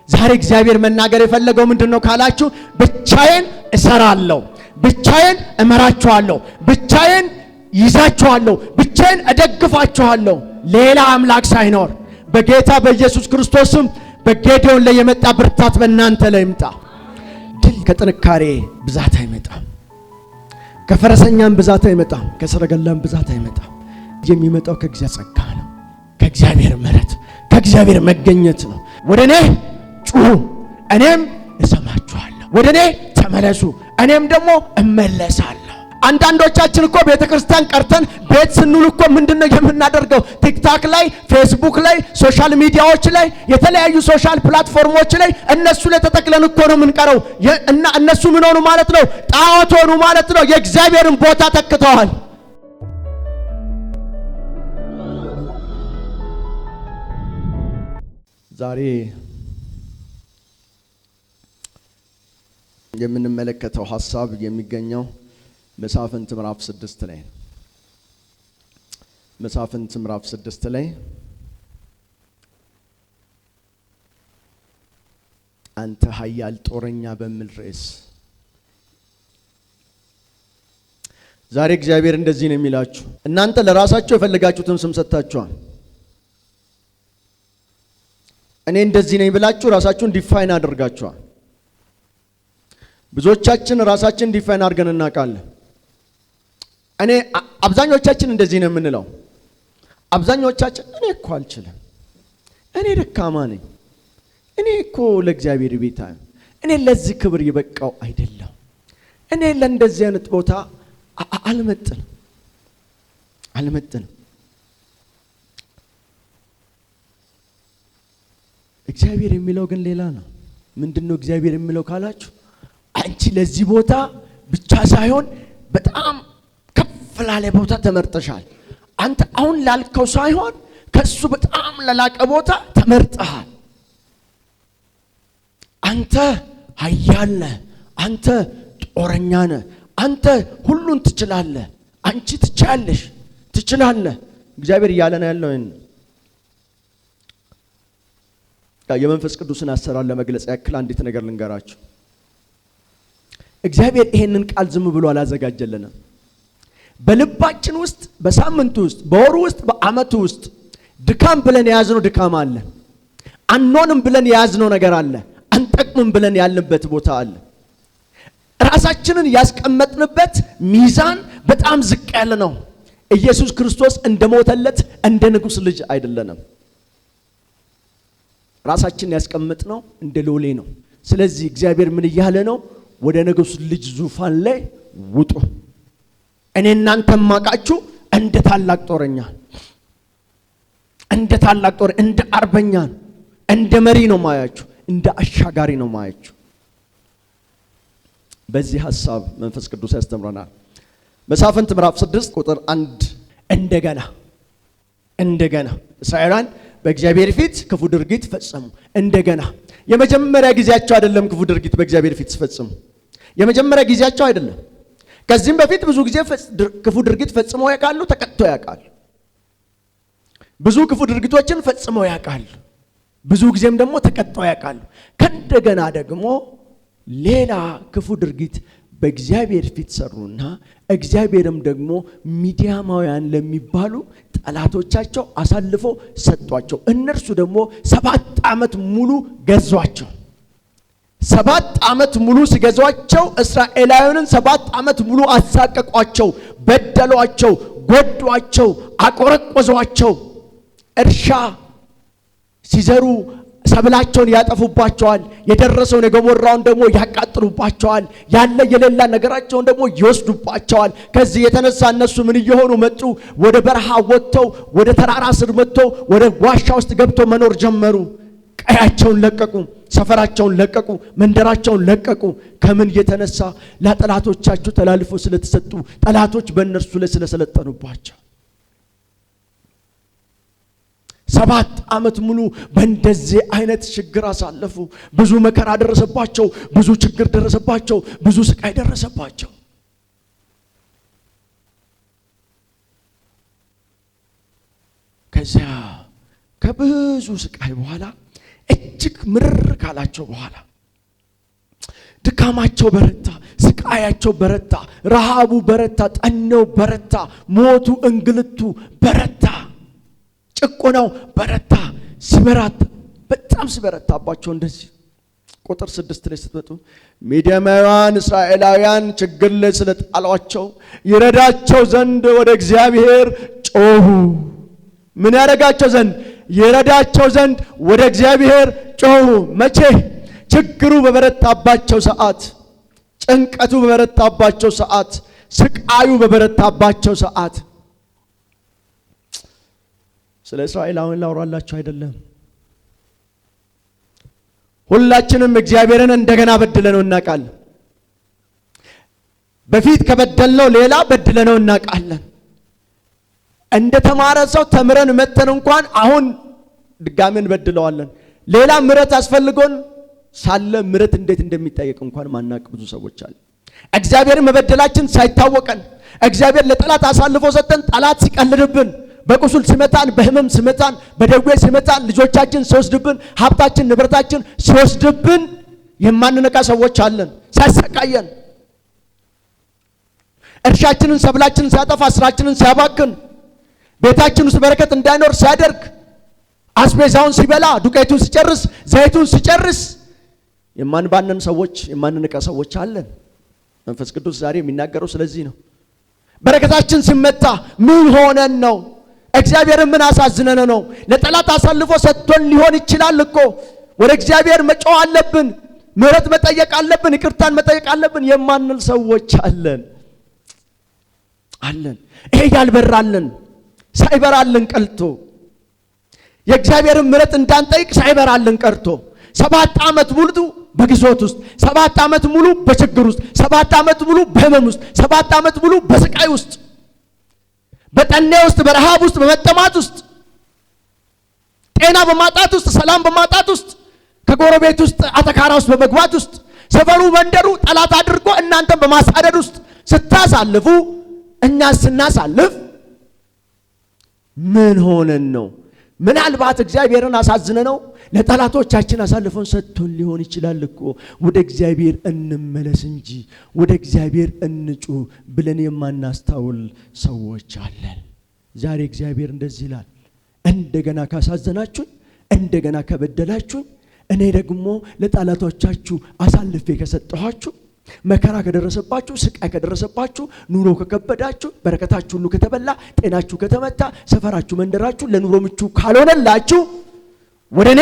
ዛሬ እግዚአብሔር መናገር የፈለገው ምንድነው ካላችሁ ብቻዬን እሰራለሁ፣ ብቻዬን እመራችኋለሁ፣ ብቻዬን ይዛችኋለሁ፣ ብቻዬን እደግፋችኋለሁ ሌላ አምላክ ሳይኖር በጌታ በኢየሱስ ክርስቶስም በጌዲዮን ላይ የመጣ ብርታት በእናንተ ላይ ይምጣ። ድል ከጥንካሬ ብዛት አይመጣም፣ ከፈረሰኛም ብዛት አይመጣም፣ ከሰረገላም ብዛት አይመጣም። የሚመጣው ከእግዚአብሔር ጸጋ ነው፣ ከእግዚአብሔር ምሕረት፣ ከእግዚአብሔር መገኘት ነው። ወደኔ ጩኹ እኔም እሰማችኋለሁ፣ ወደኔ ተመለሱ እኔም ደግሞ እመለሳለሁ። አንዳንዶቻችን እኮ ቤተክርስቲያን ቀርተን ቤት ስንውል እኮ ምንድነው የምናደርገው? ቲክታክ ላይ፣ ፌስቡክ ላይ፣ ሶሻል ሚዲያዎች ላይ፣ የተለያዩ ሶሻል ፕላትፎርሞች ላይ እነሱ ላይ ተተክለን እኮ ነው የምንቀረው። እና እነሱ ምን ሆኑ ማለት ነው? ጣዖት ሆኑ ማለት ነው። የእግዚአብሔርን ቦታ ተክተዋል። ዛሬ የምንመለከተው ሐሳብ የሚገኘው መሳፍንት ምዕራፍ 6 ላይ ነው። መሳፍንት ምዕራፍ 6 ላይ አንተ ኃያል ጦረኛ በሚል ርዕስ ዛሬ እግዚአብሔር እንደዚህ ነው የሚላችሁ። እናንተ ለራሳችሁ የፈለጋችሁትን ስም ሰጥታችኋል። እኔ እንደዚህ ነኝ ብላችሁ ራሳችሁን ዲፋይን አድርጋችኋል። ብዙዎቻችን ራሳችን ዲፋይን አድርገን እናውቃለን። እኔ አብዛኞቻችን እንደዚህ ነው የምንለው። አብዛኞቻችን እኔ እኮ አልችልም፣ እኔ ደካማ ነኝ፣ እኔ እኮ ለእግዚአብሔር ቤት እኔ ለዚህ ክብር የበቃው አይደለም፣ እኔ ለእንደዚህ አይነት ቦታ አልመጥንም። እግዚአብሔር የሚለው ግን ሌላ ነው። ምንድነው እግዚአብሔር የሚለው ካላችሁ አንቺ ለዚህ ቦታ ብቻ ሳይሆን በጣም ከፍ ላለ ቦታ ተመርጠሻል። አንተ አሁን ላልከው ሳይሆን ከሱ በጣም ለላቀ ቦታ ተመርጠሃል። አንተ ኃያል ነህ፣ አንተ ጦረኛ ነህ፣ አንተ ሁሉን ትችላለህ፣ አንቺ ትችላለህ። እግዚአብሔር እያለ ነው ያለው። የመንፈስ ቅዱስን አሰራር ለመግለጽ ያክል አንዲት ነገር ልንገራችሁ። እግዚአብሔር ይሄንን ቃል ዝም ብሎ አላዘጋጀልንም። በልባችን ውስጥ በሳምንቱ ውስጥ በወሩ ውስጥ በአመቱ ውስጥ ድካም ብለን የያዝነው ድካም አለ። አንኖንም ብለን የያዝነው ነገር አለ። አንጠቅምም ብለን ያልንበት ቦታ አለ። ራሳችንን ያስቀመጥንበት ሚዛን በጣም ዝቅ ያለ ነው። ኢየሱስ ክርስቶስ እንደሞተለት እንደ ንጉስ ልጅ አይደለንም። ራሳችንን ያስቀመጥነው እንደ ሎሌ ነው። ስለዚህ እግዚአብሔር ምን እያለ ነው? ወደ ንጉስ ልጅ ዙፋን ላይ ውጡ። እኔ እናንተም ማቃችሁ እንደ ታላቅ ጦረኛ፣ እንደ አርበኛ፣ እንደ መሪ ነው ማያችሁ፣ እንደ አሻጋሪ ነው ማያችሁ። በዚህ ሐሳብ መንፈስ ቅዱስ ያስተምረናል። መሳፍንት ምዕራፍ 6 ቁጥር 1 እንደገና እስራኤላውያን በእግዚአብሔር ፊት ክፉ ድርጊት ፈጸሙ። እንደገና የመጀመሪያ ጊዜያቸው አይደለም። ክፉ ድርጊት በእግዚአብሔር ፊት ፈጸሙ። የመጀመሪያ ጊዜያቸው አይደለም። ከዚህም በፊት ብዙ ጊዜ ክፉ ድርጊት ፈጽመው ያውቃሉ፣ ተቀጥተው ያውቃሉ። ብዙ ክፉ ድርጊቶችን ፈጽመው ያውቃሉ፣ ብዙ ጊዜም ደግሞ ተቀጥተው ያውቃሉ። ከእንደገና ደግሞ ሌላ ክፉ ድርጊት በእግዚአብሔር ፊት ሰሩና እግዚአብሔርም ደግሞ ሚዲያማውያን ለሚባሉ ጠላቶቻቸው አሳልፎ ሰጧቸው። እነርሱ ደግሞ 7 ዓመት ሙሉ ገዟቸው። 7 ዓመት ሙሉ ሲገዟቸው እስራኤላውያንን 7 ዓመት ሙሉ አሳቀቋቸው፣ በደሏቸው፣ ጎዷቸው፣ አቆረቆዟቸው። እርሻ ሲዘሩ ሰብላቸውን ያጠፉባቸዋል። የደረሰውን የገሞራውን ደግሞ ያቃጥሉባቸዋል። ያለ የሌላ ነገራቸውን ደግሞ ይወስዱባቸዋል። ከዚህ የተነሳ እነሱ ምን እየሆኑ መጡ? ወደ በረሃ ወጥተው ወደ ተራራ ስር መጥተው ወደ ዋሻ ውስጥ ገብተው መኖር ጀመሩ። ቀያቸውን ለቀቁ፣ ሰፈራቸውን ለቀቁ፣ መንደራቸውን ለቀቁ። ከምን የተነሳ? ለጠላቶቻቸው ተላልፎ ስለተሰጡ፣ ጠላቶች በእነርሱ ላይ ስለሰለጠኑባቸው። 7 ዓመት ሙሉ በእንደዚህ አይነት ችግር አሳለፉ። ብዙ መከራ ደረሰባቸው፣ ብዙ ችግር ደረሰባቸው፣ ብዙ ስቃይ ደረሰባቸው። ከዚያ ከብዙ ስቃይ በኋላ እጅግ ምርር ካላቸው በኋላ ድካማቸው በረታ፣ ስቃያቸው በረታ፣ ረሃቡ በረታ፣ ጠኔው በረታ፣ ሞቱ እንግልቱ በረታ፣ ጭቆናው በረታ። ሲበረታ በጣም ሲበረታባቸው እንደዚህ ቁጥር 6 ላይ ስትመጡ ሚዲያማውያን እስራኤላውያን ችግር ላይ ስለጣሏቸው ይረዳቸው ዘንድ ወደ እግዚአብሔር ጮሁ። ምን ያረጋቸው ዘንድ? ይረዳቸው ዘንድ ወደ እግዚአብሔር ጮሁ። መቼ? ችግሩ በበረታባቸው ሰዓት፣ ጭንቀቱ በበረታባቸው ሰዓት፣ ስቃዩ በበረታባቸው ሰዓት። ስለ እስራኤላውያን ላወራላችሁ አይደለም። ሁላችንም እግዚአብሔርን እንደገና በድለነው እናውቃለን። በፊት ከበደልነው ሌላ በድለነው እናውቃለን። እንደ ተማረ ሰው ተምረን መተን እንኳን አሁን ድጋሚ እንበድለዋለን። ሌላ ምሕረት አስፈልጎን ሳለ ምሕረት እንዴት እንደሚጠየቅ እንኳን ማናቅ ብዙ ሰዎች አሉ። እግዚአብሔርን መበደላችን ሳይታወቀን እግዚአብሔር ለጠላት አሳልፎ ሰጠን። ጠላት ሲቀልድብን፣ በቁስል ሲመታን፣ በህመም ሲመታን፣ በደዌ ሲመታን፣ ልጆቻችን ሲወስድብን፣ ሀብታችን ንብረታችን ሲወስድብን የማንነቃ ሰዎች አለን። ሲያሰቃየን፣ እርሻችንን ሰብላችንን ሲያጠፋ፣ ስራችንን ሲያባክን፣ ቤታችን ውስጥ በረከት እንዳይኖር ሲያደርግ፣ አስቤዛውን ሲበላ፣ ዱቄቱን ሲጨርስ፣ ዘይቱን ሲጨርስ የማንባነን ሰዎች የማንነቃ ሰዎች አለን። መንፈስ ቅዱስ ዛሬ የሚናገረው ስለዚህ ነው። በረከታችን ሲመታ ምን ሆነን ነው? እግዚአብሔርን ምን አሳዝነን ነው? ለጠላት አሳልፎ ሰጥቶን ሊሆን ይችላል እኮ። ወደ እግዚአብሔር መጮህ አለብን፣ ምሕረት መጠየቅ አለብን፣ ይቅርታን መጠየቅ አለብን የማንል ሰዎች አለን። ይሄ ያልበራልን ሳይበራልን ቀልቶ የእግዚአብሔርን ምሕረት እንዳንጠይቅ ሳይበራልን ቀርቶ 7 ዓመት ሙሉ በግዞት ውስጥ፣ 7 ዓመት ሙሉ በችግር ውስጥ፣ 7 ዓመት ሙሉ በህመም ውስጥ፣ 7 ዓመት ሙሉ በስቃይ ውስጥ፣ በጠኔ ውስጥ፣ በረሃብ ውስጥ፣ በመጠማት ውስጥ፣ ጤና በማጣት ውስጥ፣ ሰላም በማጣት ውስጥ፣ ከጎረቤት ውስጥ አተካራ ውስጥ በመግባት ውስጥ፣ ሰፈሩ መንደሩ ጠላት አድርጎ እናንተን በማሳደድ ውስጥ ስታሳልፉ እኛ ስናሳልፍ ምን ሆነን ነው? ምናልባት እግዚአብሔርን አሳዝነ ነው ለጠላቶቻችን አሳልፈን ሰጥቶን ሊሆን ይችላል እኮ። ወደ እግዚአብሔር እንመለስ እንጂ ወደ እግዚአብሔር እንጩ ብለን የማናስተውል ሰዎች አለን። ዛሬ እግዚአብሔር እንደዚህ ይላል፣ እንደገና ካሳዘናችሁኝ፣ እንደገና ከበደላችሁኝ፣ እኔ ደግሞ ለጠላቶቻችሁ አሳልፌ ከሰጠኋችሁ፣ መከራ ከደረሰባችሁ፣ ስቃይ ከደረሰባችሁ፣ ኑሮ ከከበዳችሁ፣ በረከታችሁ ሁሉ ከተበላ፣ ጤናችሁ ከተመታ፣ ሰፈራችሁ መንደራችሁ ለኑሮ ምቹ ካልሆነላችሁ ወደ እኔ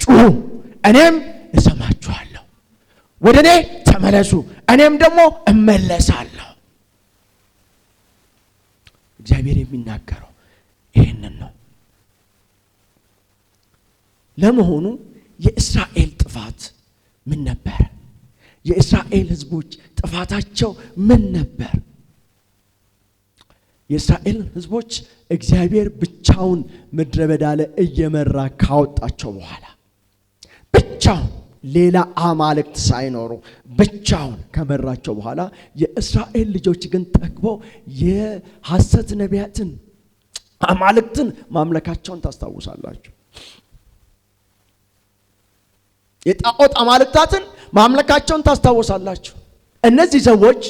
ጩሁ፣ እኔም እሰማችኋለሁ። ወደ እኔ ተመለሱ፣ እኔም ደግሞ እመለሳለሁ። እግዚአብሔር የሚናገረው ይህንን ነው። ለመሆኑ የእስራኤል ጥፋት ምን ነበር? የእስራኤል ሕዝቦች ጥፋታቸው ምን ነበር? የእስራኤል ሕዝቦች እግዚአብሔር ብቻውን ምድረ በዳ ላይ እየመራ ካወጣቸው በኋላ ብቻውን ሌላ አማልክት ሳይኖሩ ብቻውን ከመራቸው በኋላ የእስራኤል ልጆች ግን ጠግበው የሐሰት ነቢያትን አማልክትን ማምለካቸውን ታስታውሳላችሁ። የጣዖት አማልክታትን ማምለካቸውን ታስታውሳላችሁ። እነዚህ ሰዎች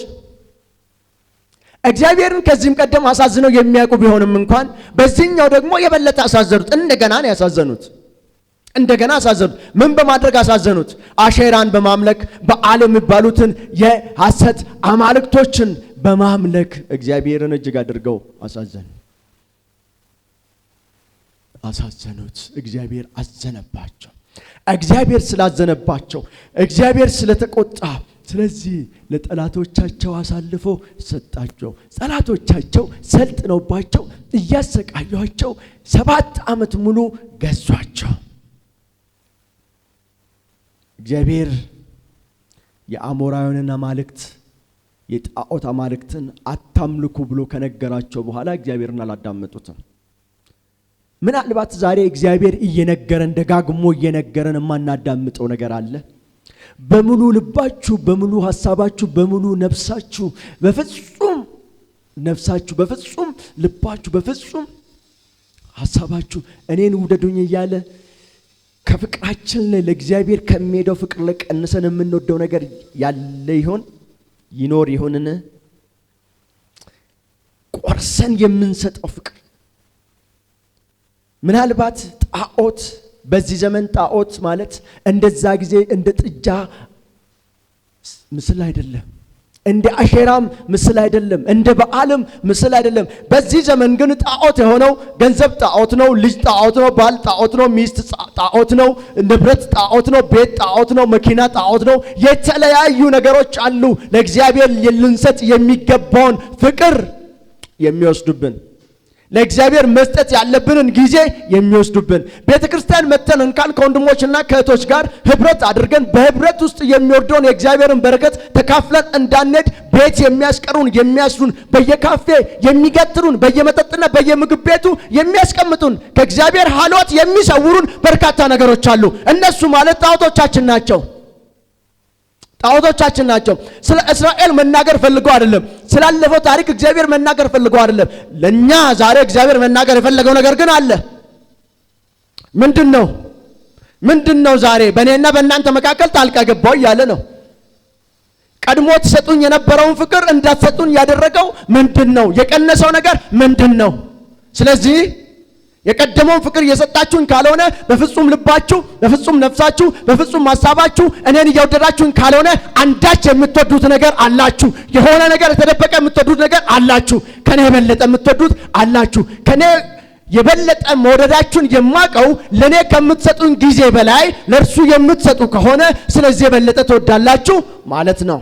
እግዚአብሔርን ከዚህም ቀደም አሳዝነው የሚያውቁ ቢሆንም እንኳን በዚህኛው ደግሞ የበለጠ አሳዘኑት። እንደገና ነው ያሳዘኑት። እንደገና አሳዘኑት። ምን በማድረግ አሳዘኑት? አሼራን በማምለክ በዓል የሚባሉትን የሐሰት አማልክቶችን በማምለክ እግዚአብሔርን እጅግ አድርገው አሳዘኑት። እግዚአብሔር አዘነባቸው። እግዚአብሔር ስላዘነባቸው፣ እግዚአብሔር ስለተቆጣ፣ ስለዚህ ለጠላቶቻቸው አሳልፎ ሰጣቸው። ጠላቶቻቸው ሰልጥነውባቸው እያሰቃዩአቸው 7 ዓመት ሙሉ ገዟቸው። እግዚአብሔር የአሞራውያንን አማልክት የጣዖት አማልክትን አታምልኩ ብሎ ከነገራቸው በኋላ እግዚአብሔርን አላዳመጡትም። ምናልባት ዛሬ እግዚአብሔር እየነገረን ደጋግሞ እየነገረን የማናዳምጠው ነገር አለ። በሙሉ ልባችሁ፣ በሙሉ ሐሳባችሁ፣ በሙሉ ነፍሳችሁ፣ በፍጹም ነፍሳችሁ፣ በፍጹም ልባችሁ፣ በፍጹም ሐሳባችሁ እኔን ውደዱኝ እያለ ከፍቅራችን ላይ ለእግዚአብሔር ከሚሄደው ፍቅር ላይ ቀንሰን የምንወደው ነገር ያለ ይኖር ይሆንን? ቆርሰን የምንሰጠው ፍቅር ምናልባት ጣዖት፣ በዚህ ዘመን ጣዖት ማለት እንደዛ ጊዜ እንደ ጥጃ ምስል አይደለም፣ እንደ አሼራም ምስል አይደለም፣ እንደ በዓልም ምስል አይደለም። በዚህ ዘመን ግን ጣዖት የሆነው ገንዘብ ጣዖት ነው፣ ልጅ ጣዖት ነው፣ ባል ጣዖት ነው፣ ሚስት ጣዖት ነው፣ ንብረት ጣዖት ነው፣ ቤት ጣዖት ነው፣ መኪና ጣዖት ነው። የተለያዩ ነገሮች አሉ ለእግዚአብሔር ልንሰጥ የሚገባውን ፍቅር የሚወስዱብን፣ ለእግዚአብሔር መስጠት ያለብንን ጊዜ የሚወስዱብን። ቤተክርስቲያን መተን እንኳን ከወንድሞችና ከእህቶች ጋር ህብረት አድርገን በህብረት ውስጥ የሚወርደውን የእግዚአብሔርን በረከት ተካፍለን እንዳንሄድ ቤት የሚያስቀሩን የሚያስሩን፣ በየካፌ የሚገትሩን፣ በየመጠጥና በየምግብ ቤቱ የሚያስቀምጡን፣ ከእግዚአብሔር ሀልወት የሚሰውሩን በርካታ ነገሮች አሉ። እነሱ ማለት ጣዖቶቻችን ናቸው። ጣዖቶቻችን ናቸው። ስለ እስራኤል መናገር ፈልገው አይደለም፣ ስላለፈው ታሪክ እግዚአብሔር መናገር ፈልገው አይደለም። ለኛ ዛሬ እግዚአብሔር መናገር የፈለገው ነገር ግን አለ። ምንድነው? ዛሬ በእኔና በእናንተ መካከል ጣልቃ ገባው እያለ ነው። ቀድሞ ተሰጡኝ የነበረውን ፍቅር እንዳትሰጡኝ ያደረገው ምንድነው? የቀነሰው ነገር ምንድነው? ስለዚህ የቀደመውን ፍቅር እየሰጣችሁኝ ካልሆነ፣ በፍጹም ልባችሁ፣ በፍጹም ነፍሳችሁ፣ በፍጹም ሐሳባችሁ እኔን እየወደዳችሁኝ ካልሆነ አንዳች የምትወዱት ነገር አላችሁ። የሆነ ነገር የተደበቀ የምትወዱት ነገር አላችሁ። ከኔ የበለጠ የምትወዱት አላችሁ። ከኔ የበለጠ መውደዳችሁን የማቀው ለኔ ከምትሰጡኝ ጊዜ በላይ ለእርሱ የምትሰጡ ከሆነ ስለዚህ የበለጠ ትወዳላችሁ ማለት ነው።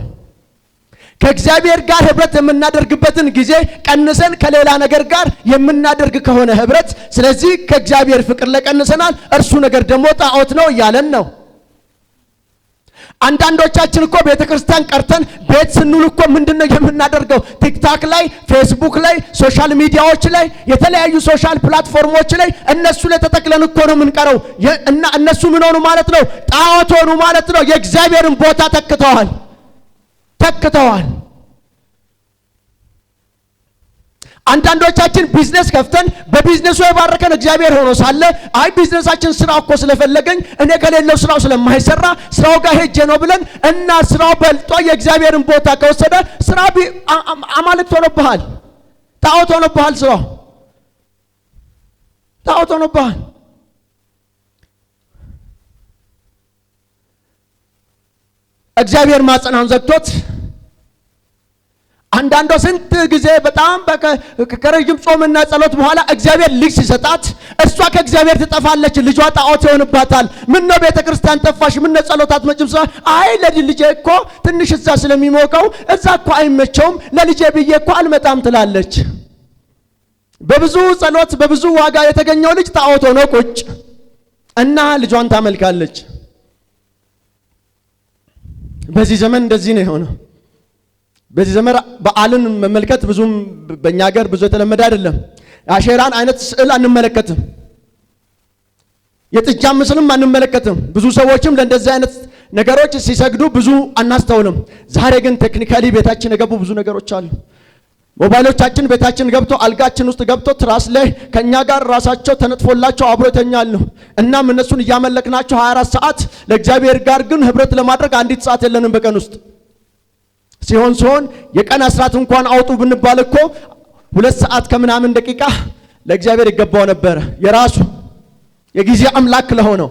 ከእግዚአብሔር ጋር ህብረት የምናደርግበትን ጊዜ ቀንሰን ከሌላ ነገር ጋር የምናደርግ ከሆነ ህብረት፣ ስለዚህ ከእግዚአብሔር ፍቅር ላይ ቀንሰናል። እርሱ ነገር ደግሞ ጣዖት ነው እያለን ነው። አንዳንዶቻችን እኮ ቤተክርስቲያን ቀርተን ቤት ስንውል እኮ ምንድነው የምናደርገው? ቲክታክ ላይ፣ ፌስቡክ ላይ፣ ሶሻል ሚዲያዎች ላይ፣ የተለያዩ ሶሻል ፕላትፎርሞች ላይ እነሱ ላይ ተጠቅለን እኮ ነው የምንቀረው። እና እነሱ ምን ሆኑ ማለት ነው? ጣዖት ሆኑ ማለት ነው። የእግዚአብሔርን ቦታ ተክተዋል። አንዳንዶቻችን ቢዝነስ ከፍተን በቢዝነሱ የባረከን እግዚአብሔር ሆኖ ሳለ አይ ቢዝነሳችን ስራው እኮ ስለፈለገኝ እኔ ከሌለው ስራው ስለማይሰራ ስራው ጋር ሄጄ ነው ብለን እና ስራው በልጦ የእግዚአብሔርን ቦታ ከወሰደ ስራ አማልክት ሆኖብሃል፣ ጣዖት ሆኖብሃል፣ ስራው ጣዖት ሆኖብሃል። እግዚአብሔር ማጸናውን ዘግቶት አንዳንዶ ስንት ጊዜ በጣም ከረጅም ጾምና ጸሎት በኋላ እግዚአብሔር ልጅ ሲሰጣት እሷ ከእግዚአብሔር ትጠፋለች። ልጇ ጣዖት ይሆንባታል። ምን ነው ቤተክርስቲያን ጠፋሽ? ምን ነው ጸሎት አትመጭም? አይ ልጄ እኮ ትንሽ እዛ ስለሚሞቀው እዛ እኮ አይመቸውም፣ ለልጄ ብዬ እኮ አልመጣም ትላለች። በብዙ ጸሎት በብዙ ዋጋ የተገኘው ልጅ ጣዖት ሆኖ ቁጭ እና ልጇን ታመልካለች። በዚህ ዘመን እንደዚህ ነው የሆነው። በዚህ ዘመን በዓልን መመልከት ብዙም በእኛ ሀገር ብዙ የተለመደ አይደለም። አሼራን አይነት ስዕል አንመለከትም፣ የጥጃ ምስልም አንመለከትም። ብዙ ሰዎችም ለእንደዚህ አይነት ነገሮች ሲሰግዱ ብዙ አናስተውልም። ዛሬ ግን ቴክኒካሊ ቤታችን የገቡ ብዙ ነገሮች አሉ። ሞባይሎቻችን ቤታችን ገብቶ አልጋችን ውስጥ ገብቶ ትራስ ላይ ከኛ ጋር ራሳቸው ተነጥፎላቸው አብሮ ይተኛሉ። እናም እነሱን እያመለክናቸው 24 ሰዓት ለእግዚአብሔር ጋር ግን ህብረት ለማድረግ አንዲት ሰዓት የለንም በቀን ውስጥ። ሲሆን የቀን አስራት እንኳን አውጡ ብንባል እኮ 2 ሰዓት ከምናምን ደቂቃ ለእግዚአብሔር ይገባው ነበር። የራሱ የጊዜ አምላክ ለሆነው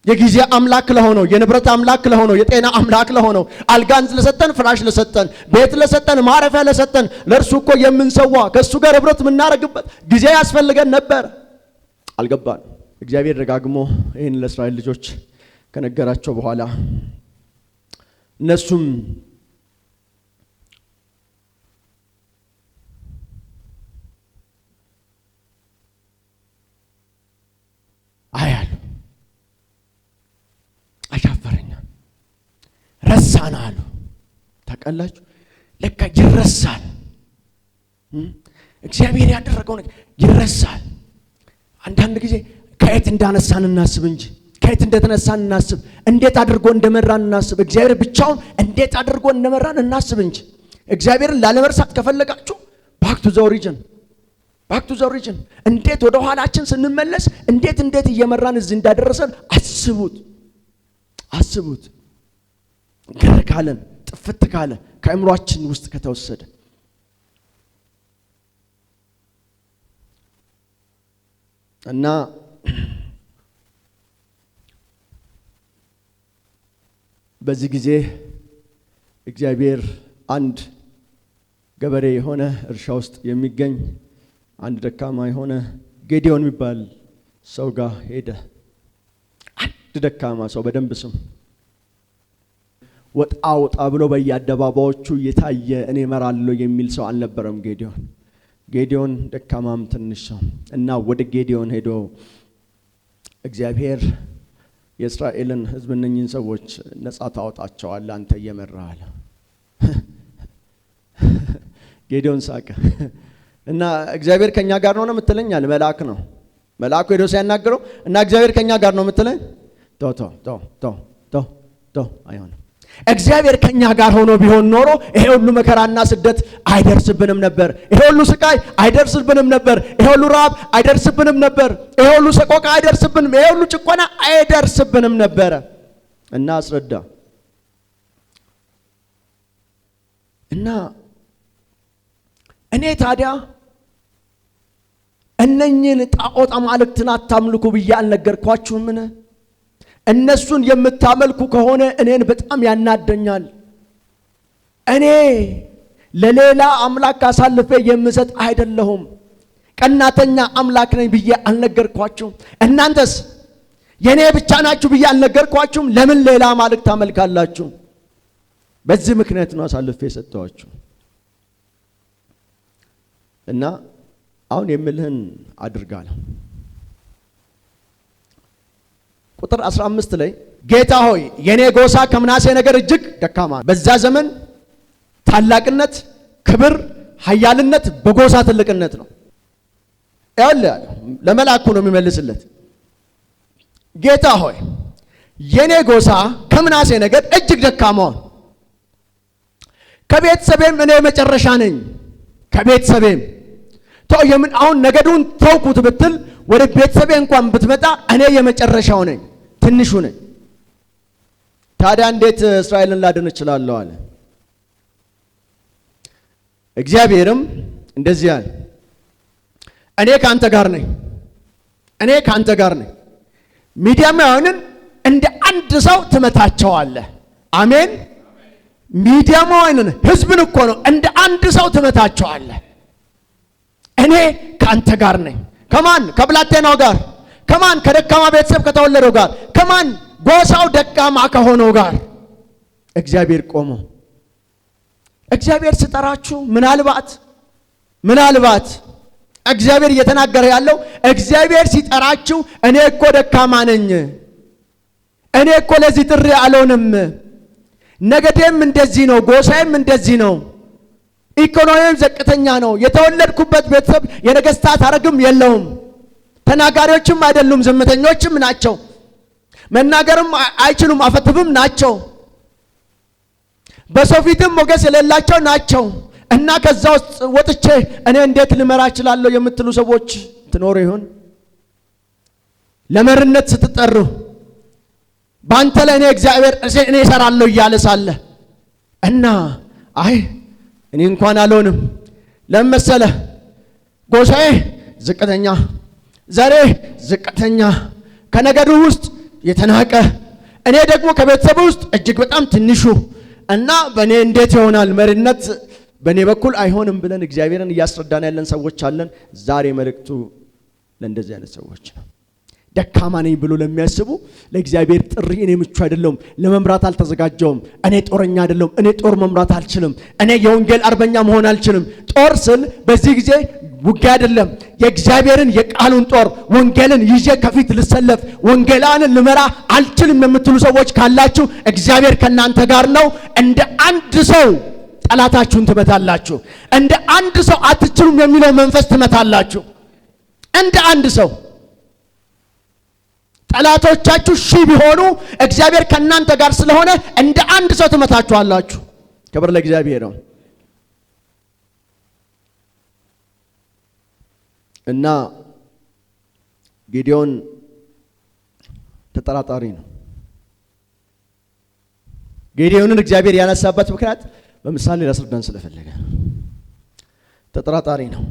የጊዜ አምላክ ለሆነው የንብረት አምላክ ለሆነው የጤና አምላክ ለሆነው አልጋን ለሰጠን፣ ፍራሽ ለሰጠን፣ ቤት ለሰጠን፣ ማረፊያ ለሰጠን ለእርሱ እኮ የምንሰዋ ከእሱ ጋር ህብረት የምናደርግበት ጊዜ ያስፈልገን ነበር። አልገባን። እግዚአብሔር ደጋግሞ ይህን ለእስራኤል ልጆች ከነገራቸው በኋላ እነሱም አያሉ አሻፈረኛ ረሳን አሉ። ታውቃላችሁ ለካ ይረሳል። እግዚአብሔር ያደረገው ነገር ይረሳል። አንዳንድ ጊዜ ከየት እንዳነሳን እናስብ እንጂ ከየት እንደተነሳን እናስብ፣ እንዴት አድርጎ እንደመራን እናስብ፣ እግዚአብሔር ብቻውን እንዴት አድርጎ እንደመራን እናስብ እንጂ እግዚአብሔርን ላለመርሳት ከፈለጋችሁ ባክ ቱ ዘ ኦሪጅን ባክ ቱ ዘ ኦሪጂን። እንዴት ወደ ኋላችን ስንመለስ እንዴት እየመራን እዚህ እንዳደረሰን አስቡት። ግር ካለን ጥፍት ካለ ከአእምሯችን ውስጥ ከተወሰደ እና በዚህ ጊዜ እግዚአብሔር አንድ ገበሬ የሆነ እርሻ ውስጥ የሚገኝ አንድ ደካማ የሆነ ጌዲዮን የሚባል ሰው ጋር ሄደ። አንድ ደካማ ሰው በደንብ ስም ወጣ ብሎ በየአደባባዮቹ እየታየ እኔ እመራለሁ የሚል ሰው አልነበረም ጌዲዮን ደካማም ትንሽ ሰው እና ወደ ጌዲዮን ሄዶ እግዚአብሔር የእስራኤልን ሕዝብ እነኝን ሰዎች ነፃ ታወጣቸዋለህ አንተ እየመራህ አለ። ጌዲዮን ሳቀ እና እግዚአብሔር ከኛ ጋር ነው የምትለኝ አለ። መልአኩ ሄዶ ሲያናግረው እና እግዚአብሔር ከኛ ጋር ነው የምትለኝ? ተው አይሆንም። እግዚአብሔር ከኛ ጋር ሆኖ ቢሆን ኖሮ ይሄ ሁሉ መከራና ስደት አይደርስብንም ነበር። ይሄ ሁሉ ስቃይ አይደርስብንም ነበር። ይሄ ሁሉ ረሃብ አይደርስብንም ነበር። ይሄ ሁሉ ሰቆቃ አይደርስብንም። ይሄ ሁሉ ጭቆና አይደርስብንም ነበር እና አስረዳ እና እኔ ታዲያ እነኝን ጣዖት አማልክትን አታምልኩ ብዬ አልነገርኳችሁምን? እነሱን የምታመልኩ ከሆነ እኔን በጣም ያናደኛል። እኔ ለሌላ አምላክ አሳልፌ የምሰጥ አይደለሁም። ቀናተኛ አምላክ ነኝ ብዬ አልነገርኳችሁም? እናንተስ የኔ ብቻ ናችሁ ብዬ አልነገርኳችሁም? ለምን ሌላ አማልክት ታመልካላችሁ? በዚህ ምክንያት ነው አሳልፌ የሰጠኋችሁ። እና አሁን የምልህን አድርጋለሁ። ቁጥር 15 ላይ ጌታ ሆይ የኔ ጎሳ ከምናሴ ነገር እጅግ ደካማ ነው። በዛ ዘመን ታላቅነት፣ ክብር፣ ኃያልነት በጎሳ ትልቅነት ነው። ለመልአኩ ነው የሚመልስለት። ጌታ ሆይ የኔ ጎሳ ከምናሴ ነገር እጅግ ደካማ ነው። ከቤተሰቤም እኔ መጨረሻ ነኝ። ከቤተሰቤም የምን አሁን ነገዱን ተውኩት ብትል ወደ ቤተሰቤ እንኳን ብትመጣ እኔ የመጨረሻው ነኝ፣ ትንሹ ነኝ። ታዲያ እንዴት እስራኤልን ላድን እችላለሁ አለ። እግዚአብሔርም እንደዚህ አለ፣ እኔ ካንተ ጋር ነኝ። ሚዲያማውያንን እንደ አንድ ሰው ትመታቸዋለህ። አሜን። ሚዲያማውያንን ሕዝብን እኮ ነው እንደ አንድ ሰው ትመታቸዋለህ። እኔ ካንተ ጋር ነኝ። ከማን? ከብላቴናው ጋር። ከማን? ከደካማ ቤተሰብ ከተወለደው ጋር። ከማን? ጎሳው ደካማ ከሆነው ጋር። እግዚአብሔር ቆሞ እግዚአብሔር ሲጠራችሁ ምናልባት እግዚአብሔር እየተናገረ ያለው እግዚአብሔር ሲጠራችሁ እኔ እኮ ደካማ ነኝ፣ እኔ እኮ ለዚህ ጥሪ አልሆንም፣ ነገዴም እንደዚህ ነው፣ ጎሳዬም እንደዚህ ነው፣ ኢኮኖሚም ዘቅተኛ ነው፣ የተወለድኩበት ቤተሰብ የነገስታት ሐረግም የለውም፣ ተናጋሪዎችም አይደሉም፣ ዝምተኞችም ናቸው፣ መናገርም አይችሉም፣ አፈትብም ናቸው፣ በሰው ፊትም ሞገስ የሌላቸው ናቸው እና ከዛ ውስጥ ወጥቼ እኔ እንዴት ልመራ እችላለሁ የምትሉ ሰዎች ትኖሩ ይሆን? ለመሪነት ስትጠሩ ባንተ ላይ እኔ እሰራለሁ እያለ ሳለ እና እኔ እንኳን አልሆንም፣ ለምን መሰለህ? ጎሳዬ ዝቅተኛ፣ ዘሬ ዝቅተኛ፣ ከነገዱ ውስጥ የተናቀ፣ እኔ ደግሞ ከቤተሰብ ውስጥ እጅግ በጣም ትንሹ እና በእኔ እንዴት ይሆናል መሪነት በእኔ በኩል አይሆንም ብለን እግዚአብሔርን እያስረዳን ያለን ሰዎች አለን። ዛሬ መልእክቱ ለእንደዚህ አይነት ሰዎች ነው። ደካማ ነኝ ብሎ ለሚያስቡ ለእግዚአብሔር ጥሪ እኔ ምቹ አይደለሁም፣ ለመምራት አልተዘጋጀውም፣ እኔ ጦረኛ አይደለሁም፣ እኔ ጦር መምራት አልችልም፣ እኔ የወንጌል አርበኛ መሆን አልችልም። ጦር ስል በዚህ ጊዜ ውጊያ አይደለም፣ የእግዚአብሔርን የቃሉን ጦር ወንጌልን ይዤ ከፊት ልሰለፍ ወንጌላንን ልመራ አልችልም የምትሉ ሰዎች ካላችሁ እግዚአብሔር ከናንተ ጋር ነው። እንደ አንድ ሰው ጠላታችሁን ትመታላችሁ። እንደ አንድ ሰው አትችሉም የሚለው መንፈስ ትመታላችሁ። እንደ አንድ ሰው ጠላቶቻችሁ ሺህ ቢሆኑ እግዚአብሔር ከናንተ ጋር ስለሆነ እንደ አንድ ሰው ትመታችኋላችሁ። ክብር ለእግዚአብሔር ነው። እና ጌዲዮን ተጠራጣሪ ነው። ጌዲዮንን እግዚአብሔር ያነሳበት ምክንያት በምሳሌ ላስረዳን ስለፈለገ ተጠራጣሪ ነው።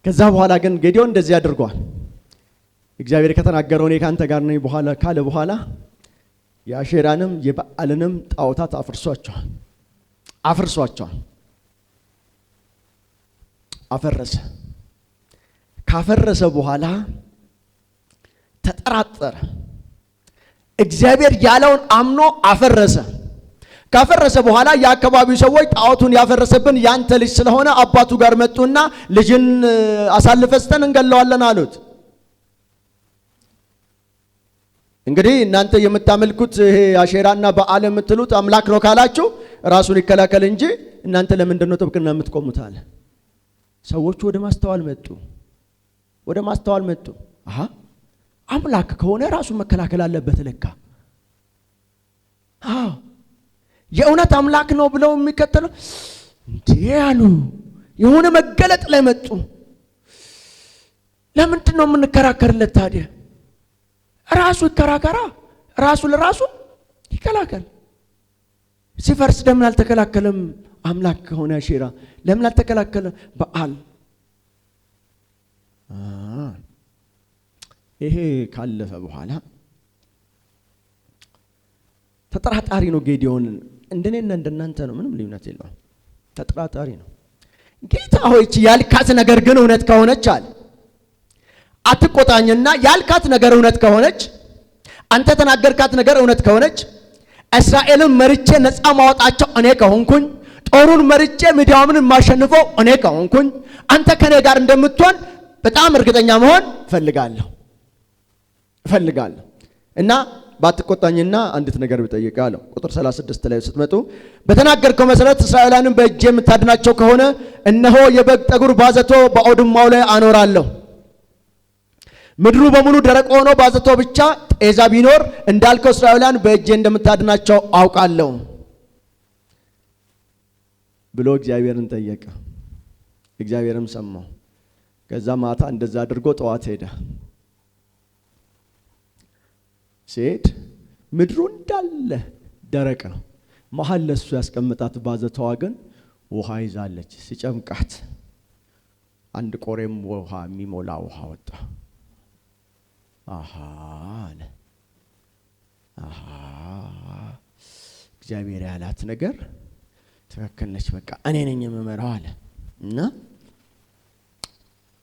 ከዛ በኋላ ግን ጌዲዮን እንደዚህ አድርጓል። እግዚአብሔር ከተናገረው እኔ ካንተ ጋር ነኝ በኋላ ካለ በኋላ የአሼራንም የበዓልንም ጣዖታት አፈረሰ። ካፈረሰ በኋላ ተጠራጠረ። እግዚአብሔር ያለውን አምኖ አፈረሰ። ካፈረሰ በኋላ የአካባቢው ሰዎች ጣዖቱን ያፈረሰብን ያንተ ልጅ ስለሆነ አባቱ ጋር መጡና ልጅን አሳልፈስተን እንገለዋለን አሉት። እንግዲህ እናንተ የምታመልኩት ይሄ አሼራና በዓል የምትሉት አምላክ ነው ካላችሁ ራሱን ይከላከል እንጂ እናንተ ለምንድን ነው ጥብቅና የምትቆሙት አለ። ሰዎቹ ወደ ማስተዋል መጡ። አሃ አምላክ ከሆነ ራሱን መከላከል አለበት ለካ። አዎ የእውነት አምላክ ነው ብለው የሚከተሉ እንዴ ያሉ የሆነ መገለጥ ላይ መጡ። ለምንድን ነው የምንከራከርለት ታዲያ? ራሱ ይከራከራ፣ ራሱ ለራሱ ይከላከል። ሲፈርስ ለምን አልተከላከለም? አምላክ ከሆነ አሼራ ለምን አልተከላከለም? በዓል ይሄ ካለፈ በኋላ ተጠራጣሪ ነው ጌዲዮን። እንደኔና እንደናንተ ነው፣ ምንም ልዩነት የለውም። ተጠራጣሪ ነው። ጌታ ሆይ ያልካት ነገር ግን እውነት ከሆነች አለ አትቆጣኝና ያልካት ነገር እውነት ከሆነች አንተ ተናገርካት ነገር እውነት ከሆነች እስራኤልን መርጬ ነፃ ማውጣቸው እኔ ከሆንኩኝ ጦሩን መርጬ ምድያምን ማሸንፈው እኔ ከሆንኩኝ አንተ ከኔ ጋር እንደምትሆን በጣም እርግጠኛ መሆን እፈልጋለሁ እና ባትቆጣኝና አንዲት ነገር ብጠይቅ አለው። ቁጥር 36 ላይ ስትመጡ በተናገርከው መሰረት እስራኤላንን በእጄ የምታድናቸው ከሆነ እነሆ የበግ ጠጉር ባዘቶ በአውድማው ላይ አኖራለሁ። ምድሩ በሙሉ ደረቅ ሆኖ ባዘቶ ብቻ ጤዛ ቢኖር እንዳልከው እስራኤላን በእጄ እንደምታድናቸው አውቃለሁ ብሎ እግዚአብሔርን ጠየቀ። እግዚአብሔርም ሰማው። ከዛ ማታ እንደዛ አድርጎ ጠዋት ሄደ። ሲሄድ ምድሩ እንዳለ ደረቅ ነው። መሀል ለሱ ያስቀምጣት ባዘቷዋ ግን ውሃ ይዛለች። ሲጨምቃት አንድ ቆሬም ውሃ የሚሞላ ውሃ ወጣ። አሃ አለ። አሃ እግዚአብሔር ያላት ነገር ትክክል ነች፣ በቃ እኔ ነኝ የምመራው አለ እና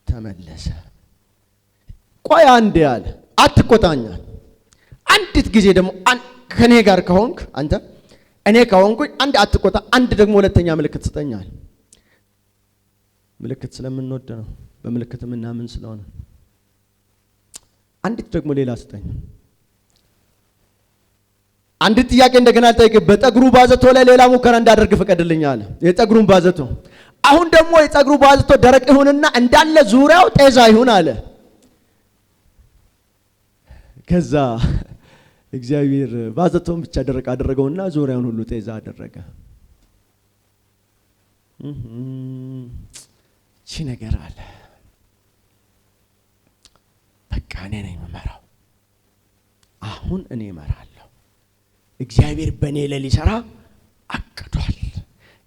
ተመለሰ። ቆይ አንዴ አለ አትቆጣኛል። አንዲት ጊዜ ደግሞ ከኔ ጋር ከሆንክ አንተ እኔ ከሆንኩኝ አንድ አትቆጣ፣ አንድ ደግሞ ሁለተኛ ምልክት ስጠኛል። ምልክት ስለምንወድ ነው፣ በምልክት ምናምን ስለሆነ አንዲት ደግሞ ሌላ ስጠኝ። አንዲት ጥያቄ እንደገና አልጠይቅ። በጠግሩ ባዘቶ ላይ ሌላ ሙከራ እንዳደርግ ፍቀድልኝ አለ። የጠግሩን ባዘቶ አሁን ደግሞ የጠግሩ ባዘቶ ደረቅ ይሁንና እንዳለ ዙሪያው ጤዛ ይሁን አለ። ከዛ እግዚአብሔር ባዘቶን ብቻ ደረቅ አደረገውና ዙሪያውን ሁሉ ጤዛ አደረገ። እቺ ነገር አለ በቃ እኔ ነኝ የምመራው። አሁን እኔ እመራለሁ። እግዚአብሔር በእኔ ላይ ሊሰራ አቅዷል።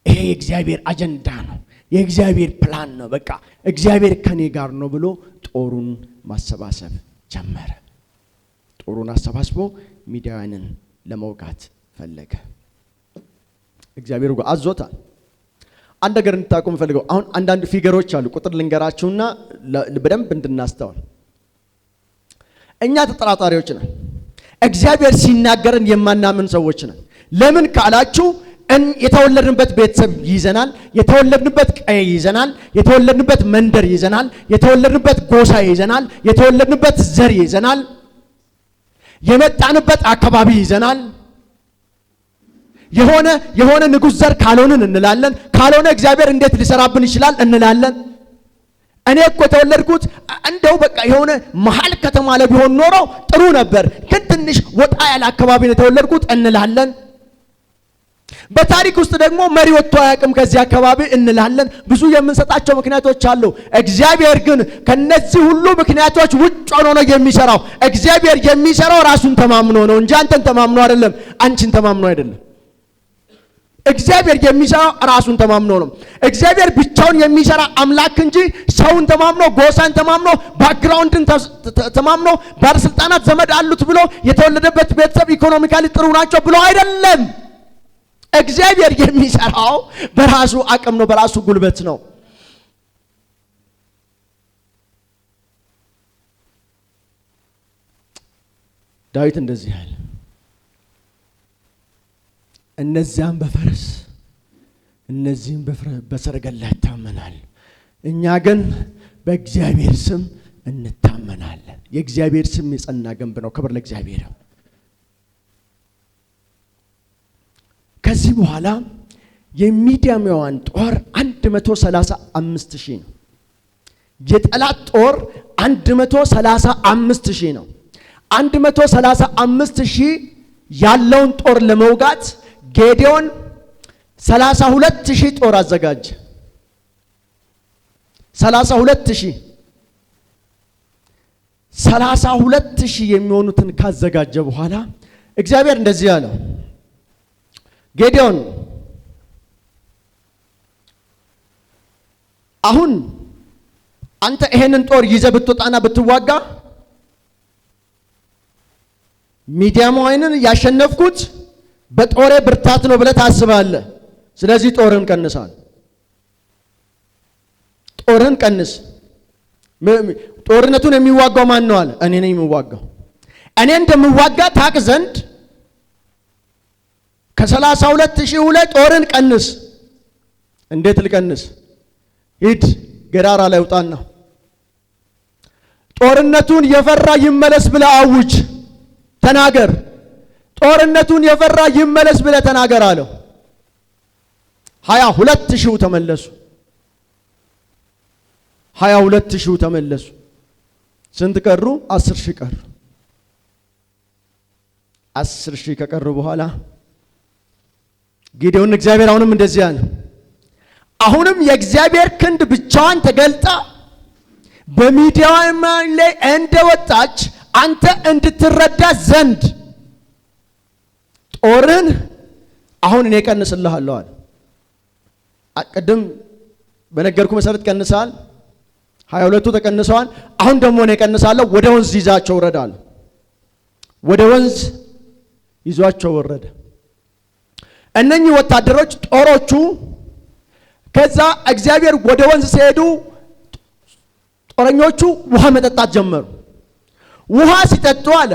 ይሄ የእግዚአብሔር አጀንዳ ነው፣ የእግዚአብሔር ፕላን ነው። በቃ እግዚአብሔር ከኔ ጋር ነው ብሎ ጦሩን ማሰባሰብ ጀመረ። ጦሩን አሰባስቦ ሚዲያንን ለመውጋት ፈለገ። እግዚአብሔር አዞታል። አንድ ነገር እንድታውቁ ፈልገው። አሁን አንዳንድ ፊገሮች አሉ፣ ቁጥር ልንገራችሁና በደንብ እንድናስተውል። እኛ ተጠራጣሪዎች ነን። እግዚአብሔር ሲናገርን የማናምን ሰዎች ነን። ለምን ካላችሁ የተወለድንበት ቤተሰብ ይዘናል፣ የተወለድንበት ቀይ ይዘናል፣ የተወለድንበት መንደር ይዘናል፣ የተወለድንበት ጎሳ ይዘናል፣ የተወለድንበት ዘር ይዘናል፣ የመጣንበት አካባቢ ይዘናል። የሆነ ንጉሥ ዘር ካልሆንን እንላለን። ካልሆነ እግዚአብሔር እንዴት ሊሰራብን ይችላል እንላለን። እኔ እኮ የተወለድኩት እንደው በቃ የሆነ መሃል ከተማ ላይ ቢሆን ኖሮ ጥሩ ነበር፣ ግን ትንሽ ወጣ ያለ አካባቢ ነው የተወለድኩት እንላለን። በታሪክ ውስጥ ደግሞ መሪ ወጥቶ አያውቅም ከዚህ አካባቢ እንላለን። ብዙ የምንሰጣቸው ምክንያቶች አሉ። እግዚአብሔር ግን ከነዚህ ሁሉ ምክንያቶች ውጭ ሆኖ ነው የሚሰራው። እግዚአብሔር የሚሰራው ራሱን ተማምኖ ነው እንጂ አንተን ተማምኖ አይደለም፣ አንቺን ተማምኖ አይደለም። እግዚአብሔር የሚሰራው ራሱን ተማምኖ ነው። እግዚአብሔር ብቻውን የሚሰራ አምላክ እንጂ ሰውን ተማምኖ፣ ጎሳን ተማምኖ፣ ባክግራውንድን ተማምኖ፣ ባለስልጣናት ዘመድ አሉት ብሎ የተወለደበት ቤተሰብ ኢኮኖሚካሊ ጥሩ ናቸው ብሎ አይደለም። እግዚአብሔር የሚሰራው በራሱ አቅም ነው፣ በራሱ ጉልበት ነው። ዳዊት እንደዚህ ያለ እነዚያም በፈረስ እነዚህም በሰረገላ ይታመናል፣ እኛ ግን በእግዚአብሔር ስም እንታመናለን። የእግዚአብሔር ስም የጸና ግንብ ነው። ክብር ለእግዚአብሔር። ከዚህ በኋላ የሚዲያማውያን ጦር 135,000 ነው። የጠላት ጦር 135,000 ነው። 135,000 ያለውን ጦር ለመውጋት ጌዴዎን 32,000 ጦር አዘጋጀ። 32,000 የሚሆኑትን ካዘጋጀ በኋላ እግዚአብሔር እንደዚህ ያለው፣ ጌዴዎን አሁን አንተ ይሄንን ጦር ይዘህ ብትወጣና ብትዋጋ ሚዲያማውያንን ያሸነፍኩት በጦሬ ብርታት ነው ብለህ ታስባለህ። ስለዚህ ጦርን ቀንሳል። ጦርን ቀንስ። ጦርነቱን የሚዋጋው ማን ነው አለ። እኔ ነኝ የሚዋጋው። እኔ እንደምዋጋ ታቅ ዘንድ ከ32,000 ላይ ጦርን ቀንስ። እንዴት ልቀንስ? ሂድ ገራራ ላይ ውጣና ጦርነቱን የፈራ ይመለስ ብለህ አውጅ፣ ተናገር። ጦርነቱን የፈራ ይመለስ ብለህ ተናገር አለው። 22,000 ተመለሱ። 22,000 ተመለሱ። ስንት ቀሩ? 10,000 ቀሩ። 10,000 ከቀሩ በኋላ ጌዴዎን እግዚአብሔር አሁንም እንደዚህ አለ፣ አሁንም የእግዚአብሔር ክንድ ብቻዋን ተገልጣ በሚዲያማውያን ላይ እንደወጣች አንተ እንድትረዳ ዘንድ ጦርን አሁን እኔ ቀንስልሃለሁ አለ። ቅድም በነገርኩ መሰረት ቀንሳል። 22 ተቀንሰዋል። አሁን ደግሞ እኔ ቀንሳለሁ። ወደ ወንዝ ይዛቸው ወረዳል። ወደ ወንዝ ይዟቸው ወረደ። እነኚህ ወታደሮች ጦሮቹ ከዛ እግዚአብሔር ወደ ወንዝ ሲሄዱ ጦረኞቹ ውሃ መጠጣት ጀመሩ። ውሃ ሲጠጡ አለ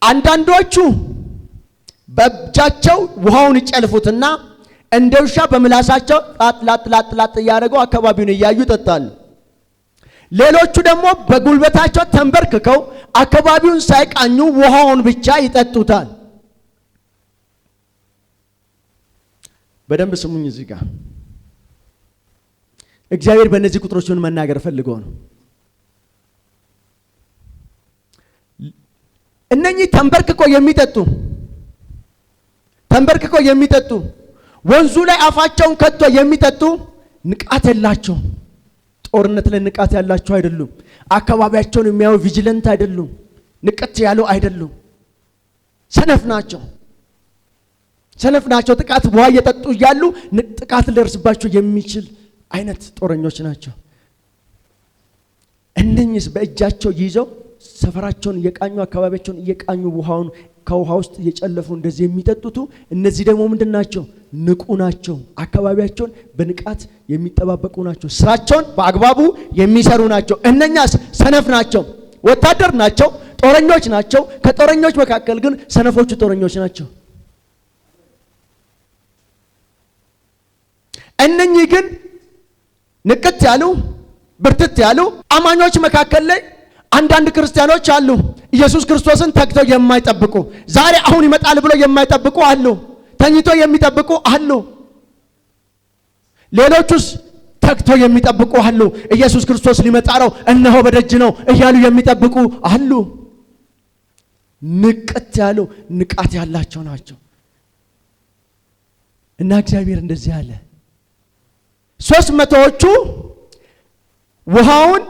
አንዳንዶቹ በእጃቸው ውሃውን ይጨልፉትና እንደ ውሻ በምላሳቸው ላጥ እያደረጉ አካባቢውን እያዩ ይጠጣሉ። ሌሎቹ ደግሞ በጉልበታቸው ተንበርክከው አካባቢውን ሳይቃኙ ውሃውን ብቻ ይጠጡታል። በደንብ ስሙኝ። እዚህ ጋር እግዚአብሔር በእነዚህ ቁጥሮች ምን መናገር ፈልገው ነው? እነኚህ ተንበርክከው የሚጠጡ ወንዙ ላይ አፋቸውን ከቶ የሚጠጡ ንቃት የላቸውም። ጦርነት ላይ ንቃት ያላቸው አይደሉም። አካባቢያቸውን የሚያዩ ቪጂለንት አይደሉም። ንቀት ያለው አይደሉም። ሰነፍ ናቸው። ጥቃት ውሃ እየጠጡ እያሉ ጥቃት ሊደርስባቸው የሚችል አይነት ጦረኞች ናቸው። እነኚህስ በእጃቸው ይዘው ሰፈራቸውን እየቃኙ አካባቢያቸውን እየቃኙ ውሃውን ከውሃ ውስጥ እየጨለፉ እንደዚህ የሚጠጡቱ እነዚህ ደግሞ ምንድን ናቸው? ንቁ ናቸው። አካባቢያቸውን በንቃት የሚጠባበቁ ናቸው። ስራቸውን በአግባቡ የሚሰሩ ናቸው። እነኛስ ሰነፍ ናቸው። ወታደር ናቸው፣ ጦረኞች ናቸው። ከጦረኞች መካከል ግን ሰነፎቹ ጦረኞች ናቸው። እነኚህ ግን ንቅት ያሉ ብርትት ያሉ አማኞች መካከል ላይ አንዳንድ ክርስቲያኖች አሉ። ኢየሱስ ክርስቶስን ተግተው የማይጠብቁ ዛሬ አሁን ይመጣል ብለው የማይጠብቁ አሉ። ተኝቶ የሚጠብቁ አሉ። ሌሎቹስ ተግተው የሚጠብቁ አሉ። ኢየሱስ ክርስቶስ ሊመጣ ነው፣ እነሆ በደጅ ነው እያሉ የሚጠብቁ አሉ። ንቅት ያሉ ንቃት ያላቸው ናቸው። እና እግዚአብሔር እንደዚህ አለ 300ዎቹ ውሃውን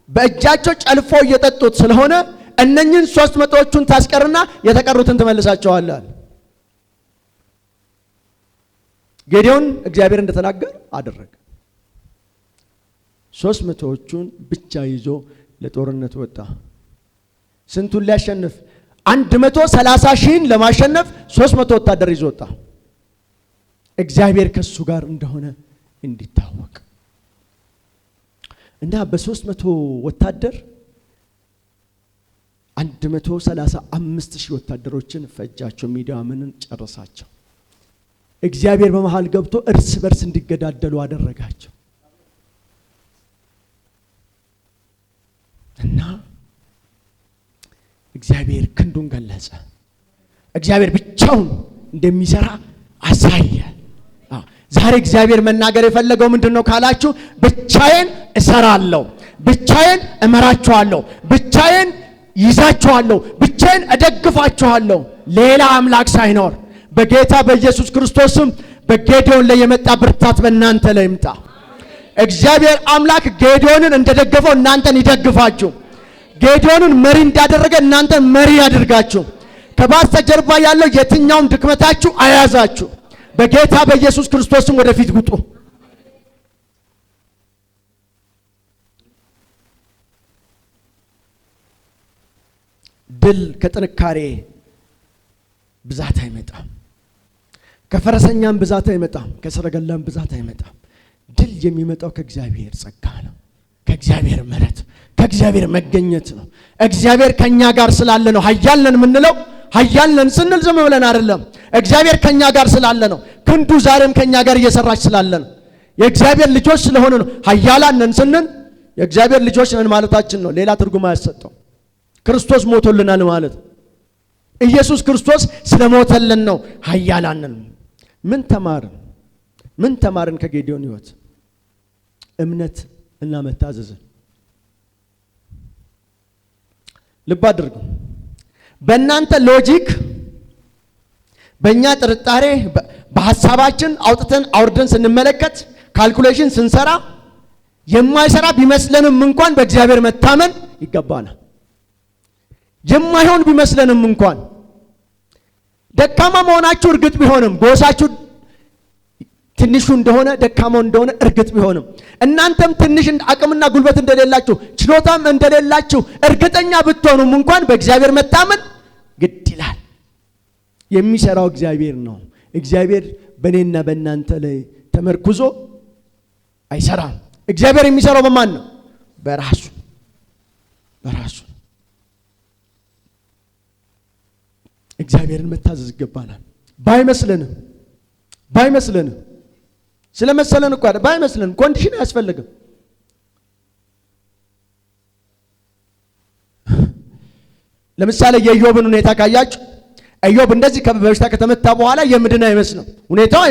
በእጃቸው ጨልፎ እየጠጡት ስለሆነ እነኚህን 300ዎቹን ታስቀርና የተቀሩትን ትመልሳቸዋለህ። ጌዴዎን እግዚአብሔር እንደተናገረ አደረገ። 300ዎቹን ብቻ ይዞ ለጦርነት ወጣ። ስንቱን ሊያሸንፍ? 130,000ን ለማሸነፍ 300 ወታደር ይዞ ወጣ። እግዚአብሔር ከሱ ጋር እንደሆነ እንዲታወቅ እና በ300 ወታደር 135,000 ወታደሮችን ፈጃቸው። ሚዲያምንን ጨረሳቸው። እግዚአብሔር በመሃል ገብቶ እርስ በርስ እንዲገዳደሉ አደረጋቸው እና እግዚአብሔር ክንዱን ገለጸ። እግዚአብሔር ብቻውን እንደሚሰራ አሳየ። ዛሬ እግዚአብሔር መናገር የፈለገው ምንድነው ካላችሁ ብቻዬን እሰራለሁ፣ ብቻዬን እመራችኋለሁ፣ ብቻዬን ይዛችኋለሁ፣ ብቻዬን እደግፋችኋለሁ ሌላ አምላክ ሳይኖር በጌታ በኢየሱስ ክርስቶስም በጌዴዎን ላይ የመጣ ብርታት በእናንተ ላይ ይምጣ። እግዚአብሔር አምላክ ጌዴዎንን እንደደገፈው እናንተን ይደግፋችሁ። ጌዴዎንን መሪ እንዳደረገ እናንተን መሪ ያድርጋችሁ። ከበስተጀርባ ያለው የትኛውም ድክመታችሁ አያዛችሁ። በጌታ በኢየሱስ ክርስቶስም ወደፊት ጉጡ። ድል ከጥንካሬ ብዛት አይመጣም፣ ከፈረሰኛም ብዛት አይመጣም፣ ከሰረገላም ብዛት አይመጣም። ድል የሚመጣው ከእግዚአብሔር ጸጋ ነው፣ ከእግዚአብሔር ምሕረት፣ ከእግዚአብሔር መገኘት ነው። እግዚአብሔር ከኛ ጋር ስላለ ነው ኃያል ነን የምንለው። ኃያል ነን ስንል ዝም ብለን አይደለም፣ እግዚአብሔር ከኛ ጋር ስላለ ነው። ክንዱ ዛሬም ከኛ ጋር እየሰራች ስላለ ነው። የእግዚአብሔር ልጆች ስለሆነ ነው። ኃያላን ነን ስንል የእግዚአብሔር ልጆች ነን ማለታችን ነው። ሌላ ትርጉም አያሰጠው። ክርስቶስ ሞቶልናል ማለት ኢየሱስ ክርስቶስ ስለሞተልን ነው ኃያላን ነን። ምን ተማርን ከጌዴዎን ሕይወት? እምነት እና መታዘዝን። ልብ አድርጉ። በእናንተ ሎጂክ፣ በእኛ ጥርጣሬ፣ በሐሳባችን አውጥተን አውርደን ስንመለከት ካልኩሌሽን ስንሰራ የማይሰራ ቢመስለንም እንኳን በእግዚአብሔር መታመን ይገባናል። የማይሆን ቢመስለንም እንኳን ደካማ መሆናችሁ እርግጥ ቢሆንም ጎሳችሁ ትንሹ እንደሆነ ደካማው እንደሆነ እርግጥ ቢሆንም እናንተም ትንሽ አቅምና ጉልበት እንደሌላችሁ ችሎታም እንደሌላችሁ እርግጠኛ ብትሆኑም እንኳን በእግዚአብሔር መታመን ግድ ይላል። የሚሰራው እግዚአብሔር ነው። እግዚአብሔር በእኔና በእናንተ ላይ ተመርኩዞ አይሰራም። እግዚአብሔር የሚሰራው በማን ነው? በራሱ። እግዚአብሔርን መታዘዝ ይገባናል። ባይመስለንም ስለመሰለን እኮ አይደል፣ ባይመስለን ኮንዲሽን አያስፈልግም። ለምሳሌ የኢዮብን ሁኔታ ካያችሁ ኢዮብ እንደዚህ በበሽታ ከተመታ በኋላ የምድን አይመስልም። ሁኔታው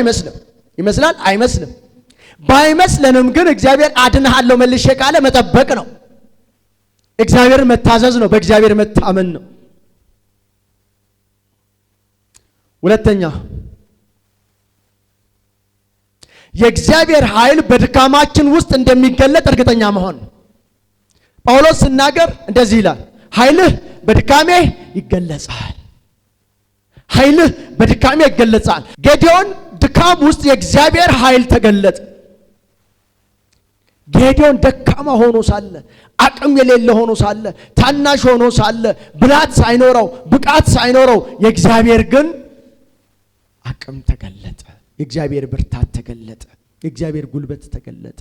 ይመስላል አይመስልም። ባይመስለንም ግን እግዚአብሔር አድንሃለሁ መልሼ ካለ መጠበቅ ነው። እግዚአብሔርን መታዘዝ ነው። በእግዚአብሔር መታመን ነው። ሁለተኛ የእግዚአብሔር ኃይል በድካማችን ውስጥ እንደሚገለጥ እርግጠኛ መሆን። ጳውሎስ ሲናገር እንደዚህ ይላል፣ ኃይልህ በድካሜ ይገለጻል። ኃይልህ በድካሜ ይገለጻል። ጌዴዎን ድካም ውስጥ የእግዚአብሔር ኃይል ተገለጠ። ጌዴዎን ደካማ ሆኖ ሳለ፣ አቅም የሌለ ሆኖ ሳለ፣ ታናሽ ሆኖ ሳለ፣ ብላት ሳይኖረው፣ ብቃት ሳይኖረው የእግዚአብሔር ግን አቅም ተገለጠ። የእግዚአብሔር ብርታት ተገለጠ። የእግዚአብሔር ጉልበት ተገለጠ።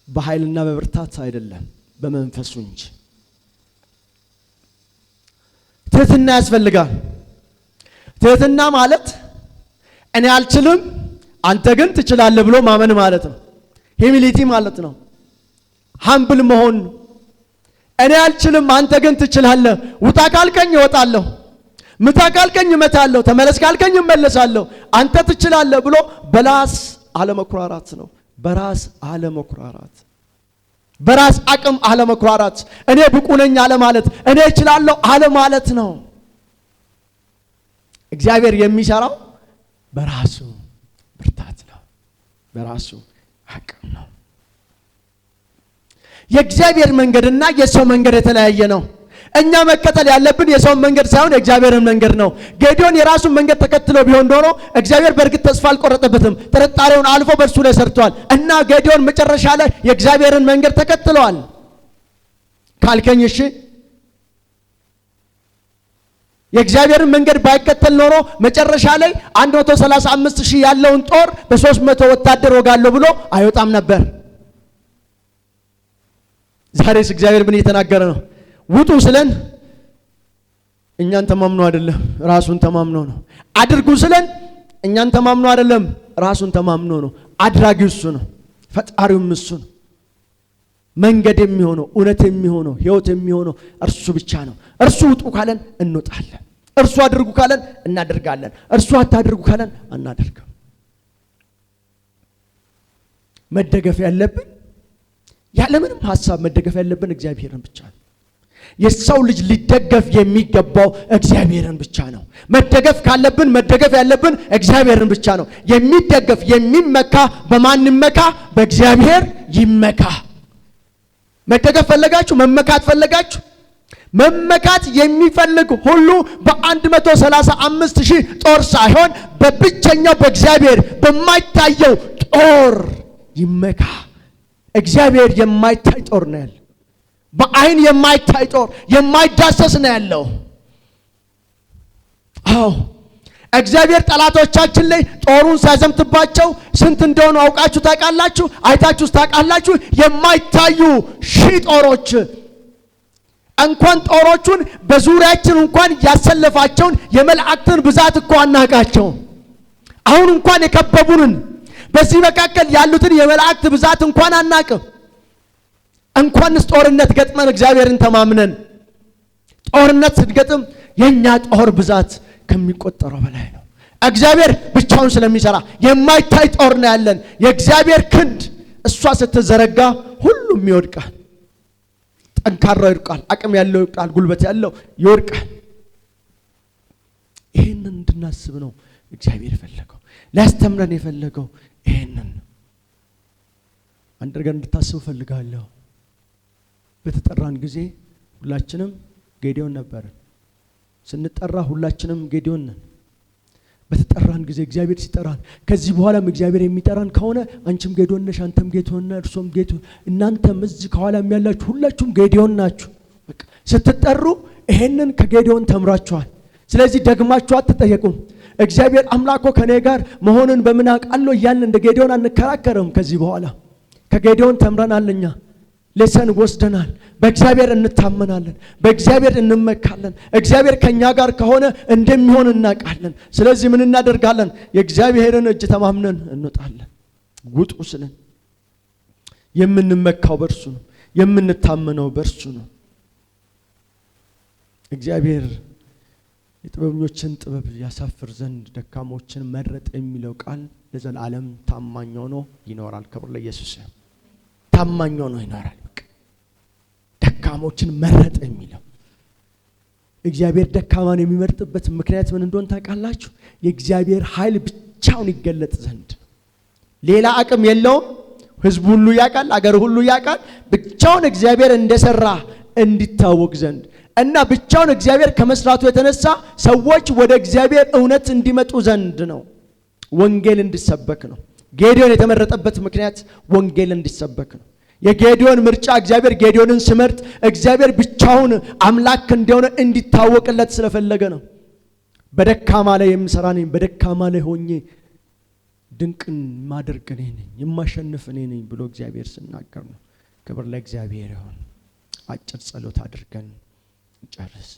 በኃይልና በብርታት አይደለም፣ በመንፈሱ እንጂ። ትህትና ያስፈልጋል። ትህትና ማለት እኔ አልችልም አንተ ግን ትችላለህ ብሎ ማመን ማለት ነው። ሂሚሊቲ ማለት ነው። ሃምብል መሆን። እኔ አልችልም አንተ ግን ትችላለህ፣ ውጣ ካልከኝ እወጣለሁ፣ ምታ ካልከኝ እመታለሁ፣ ተመለስ ካልከኝ እመለሳለሁ፣ አንተ ትችላለህ ብሎ በራስ አለመኩራራት ነው። በራስ አለመኩራራት፣ በራስ አቅም አለመኩራራት፣ እኔ ብቁ ነኝ አለ ማለት፣ እኔ እችላለሁ አለ ማለት ነው። እግዚአብሔር የሚሰራው በራሱ ብርታት ነው፣ በራሱ አቅም ነው። የእግዚአብሔር መንገድና የሰው መንገድ የተለያየ ነው። እኛ መከተል ያለብን የሰውን መንገድ ሳይሆን የእግዚአብሔርን መንገድ ነው። ጌዲዮን የራሱን መንገድ ተከትሎ ቢሆን ኖሮ እግዚአብሔር በእርግጥ ተስፋ አልቆረጠበትም። ጥርጣሬውን አልፎ በእርሱ ላይ ሰርቷል እና ጌዲዮን መጨረሻ ላይ የእግዚአብሔርን መንገድ ተከትሏል ካልከኝ እሺ፣ የእግዚአብሔርን መንገድ ባይከተል ኖሮ መጨረሻ ላይ 135,000 ያለውን ጦር በ300 ወታደር ወጋለሁ ብሎ አይወጣም ነበር። ዛሬስ እግዚአብሔር ምን እየተናገረ ነው? ውጡ ስለን እኛን ተማምኖ አይደለም ራሱን ተማምኖ ነው። አድርጉ ስለን እኛን ተማምኖ አይደለም ራሱን ተማምኖ ነው። አድራጊው እሱ ነው፣ ፈጣሪውም እሱ ነው። መንገድ የሚሆነው እውነት የሚሆነው ሕይወት የሚሆነው እርሱ ብቻ ነው። እርሱ ውጡ ካለን እንወጣለን፣ እርሱ አድርጉ ካለን እናደርጋለን፣ እርሱ አታድርጉ ካለን አናደርግም። መደገፍ ያለብን ያለምንም ሐሳብ መደገፍ ያለብን እግዚአብሔርን ብቻ ነው። የሰው ልጅ ሊደገፍ የሚገባው እግዚአብሔርን ብቻ ነው። መደገፍ ካለብን መደገፍ ያለብን እግዚአብሔርን ብቻ ነው። የሚደገፍ የሚመካ በማን ይመካ? በእግዚአብሔር ይመካ። መደገፍ ፈለጋችሁ፣ መመካት ፈለጋችሁ፣ መመካት የሚፈልግ ሁሉ በ135,000 ጦር ሳይሆን በብቸኛው በእግዚአብሔር በማይታየው ጦር ይመካ። እግዚአብሔር የማይታይ ጦር ነው ያለው። በአይን የማይታይ ጦር የማይዳሰስ ነው ያለው። አዎ እግዚአብሔር ጠላቶቻችን ላይ ጦሩን ሲያዘምትባቸው ስንት እንደሆኑ አውቃችሁ ታውቃላችሁ? አይታችሁስ ታውቃላችሁ? የማይታዩ ሺህ ጦሮች እንኳን ጦሮቹን በዙሪያችን እንኳን ያሰለፋቸውን የመላእክትን ብዛት እኮ አናውቃቸው። አሁን እንኳን የከበቡንን በዚህ መካከል ያሉትን የመላእክት ብዛት እንኳን አናውቅም። እንኳንስ ጦርነት ገጥመን እግዚአብሔርን ተማምነን ጦርነት ስትገጥም የኛ ጦር ብዛት ከሚቆጠረው በላይ ነው። እግዚአብሔር ብቻውን ስለሚሰራ የማይታይ ጦር ነው ያለን። የእግዚአብሔር ክንድ እሷ ስትዘረጋ ሁሉም ይወድቃል። ጠንካራው ይወድቃል፣ አቅም ያለው ይወድቃል፣ ጉልበት ያለው ይወድቃል። ይሄንን እንድናስብ ነው እግዚአብሔር የፈለገው፣ ሊያስተምረን የፈለገው ይሄንን አንድ ነገር እንድታስቡ ፈልጋለሁ። በተጠራን ጊዜ ሁላችንም ጌዲዮን ነበርን። ስንጠራ ሁላችንም ጌዲዮን ነን። በተጠራን ጊዜ እግዚአብሔር ሲጠራን ከዚህ በኋላም እግዚአብሔር የሚጠራን ከሆነ አንቺም ጌዲዮን ነሽ፣ አንተም ጌዲዮን ነህ፣ እርሶም ጌዲዮን፣ እናንተም እዚህ ከኋላም ያላችሁ ሁላችሁም ጌዲዮን ናችሁ። በቃ ስትጠሩ ይሄንን ከጌዲዮን ተምራችኋል። ስለዚህ ደግማችሁ አትጠየቁም። እግዚአብሔር አምላኮ ከኔ ጋር መሆንን በምን አውቃለሁ እያልን እንደ ጌዲዮን አንከራከርም። ከዚህ በኋላ ከጌዲዮን ተምረናል። እኛ ሌሰን ወስደናል። በእግዚአብሔር እንታመናለን፣ በእግዚአብሔር እንመካለን። እግዚአብሔር ከኛ ጋር ከሆነ እንደሚሆን እናውቃለን። ስለዚህ ምን እናደርጋለን? የእግዚአብሔርን እጅ ተማምነን እንወጣለን። ውጡ ስለን የምንመካው በእርሱ ነው፣ የምንታመነው በእርሱ ነው። እግዚአብሔር የጥበበኞችን ጥበብ ያሳፍር ዘንድ ደካሞችን መረጠ የሚለው ቃል ለዘላለም ታማኝ ሆኖ ይኖራል። ክብር ለኢየሱስ። ታማኝ ሆኖ ይኖራል። ደካሞችን መረጠ የሚለው እግዚአብሔር ደካማን የሚመርጥበት ምክንያት ምን እንደሆነ ታውቃላችሁ? የእግዚአብሔር ኃይል ብቻውን ይገለጥ ዘንድ። ሌላ አቅም የለውም። ሕዝብ ሁሉ ያውቃል፣ አገር ሁሉ ያውቃል። ብቻውን እግዚአብሔር እንደሰራ እንዲታወቅ ዘንድ እና ብቻውን እግዚአብሔር ከመስራቱ የተነሳ ሰዎች ወደ እግዚአብሔር እውነት እንዲመጡ ዘንድ ነው። ወንጌል እንዲሰበክ ነው። ጌዲዮን የተመረጠበት ምክንያት ወንጌል እንዲሰበክ ነው። የጌዲዮን ምርጫ እግዚአብሔር ጌዲዮንን ሲመርጥ እግዚአብሔር ብቻውን አምላክ እንደሆነ እንዲታወቅለት ስለፈለገ ነው። በደካማ ላይ የምሰራ ነኝ፣ በደካማ ላይ ሆኜ ድንቅን ማደርግ እኔ ነኝ፣ የማሸንፍ እኔ ነኝ ብሎ እግዚአብሔር ሲናገር ነው። ክብር ለእግዚአብሔር ይሁን። አጭር ጸሎት አድርገን ጨርስ።